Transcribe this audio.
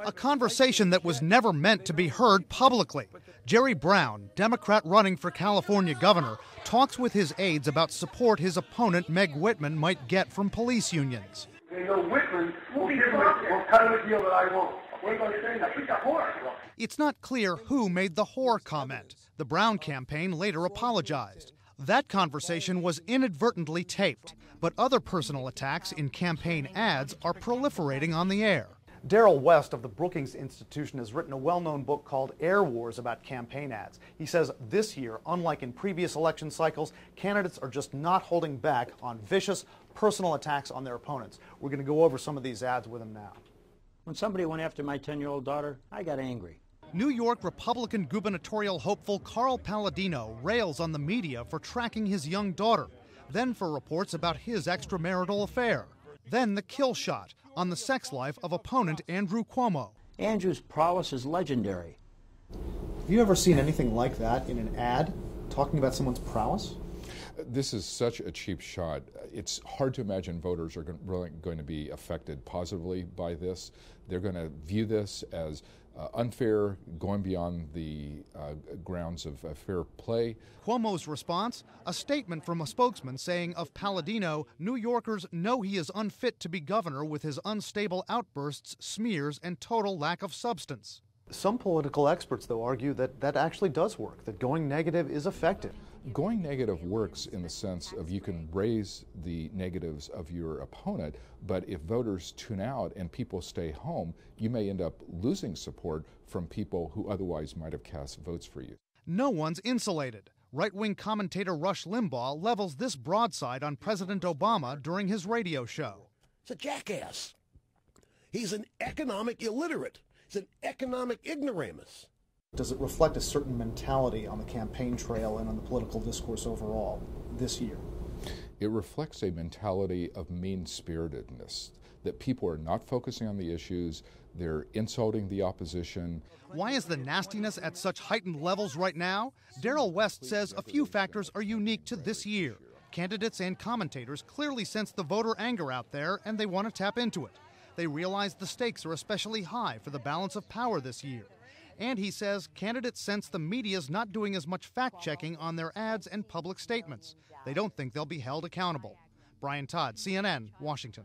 A conversation that was never meant to be heard publicly. Jerry Brown, Democrat running for California governor, talks with his aides about support his opponent Meg Whitman might get from police unions. Whitman will give me what kind of deal that I want. What am I saying? I think a whore. It's not clear who made the whore comment. The Brown campaign later apologized. That conversation was inadvertently taped, but other personal attacks in campaign ads are proliferating on the air. Darrell West of the Brookings Institution has written a well-known book called Air Wars about campaign ads. He says this year, unlike in previous election cycles, candidates are just not holding back on vicious personal attacks on their opponents. We're going to go over some of these ads with him now. When somebody went after my 10-year-old daughter, I got angry. New York Republican gubernatorial hopeful Carl Palladino rails on the media for tracking his young daughter, then for reports about his extramarital affair, then the kill shot on the sex life of opponent Andrew Cuomo. Andrew's prowess is legendary. Have you ever seen anything like that in an ad, talking about someone's prowess? This is such a cheap shot. It's hard to imagine voters are really going to be affected positively by this. They're going to view this as unfair, going beyond the grounds of fair play. Cuomo's response? A statement from a spokesman saying of Palladino, New Yorkers know he is unfit to be governor with his unstable outbursts, smears, and total lack of substance. Some political experts, though, argue that that actually does work, that going negative is effective. Going negative works in the sense of you can raise the negatives of your opponent, but if voters tune out and people stay home, you may end up losing support from people who otherwise might have cast votes for you. No one's insulated. Right-wing commentator Rush Limbaugh levels this broadside on President Obama during his radio show. He's a jackass. He's an economic illiterate. He's an economic ignoramus. Does it reflect a certain mentality on the campaign trail and on the political discourse overall this year? It reflects a mentality of mean-spiritedness, that people are not focusing on the issues, they're insulting the opposition. Why is the nastiness at such heightened levels right now? Darrell West says a few factors are unique to this year. Candidates and commentators clearly sense the voter anger out there and they want to tap into it. They realize the stakes are especially high for the balance of power this year. And he says candidates sense the media's not doing as much fact-checking on their ads and public statements. They don't think they'll be held accountable. Brian Todd, CNN, Washington.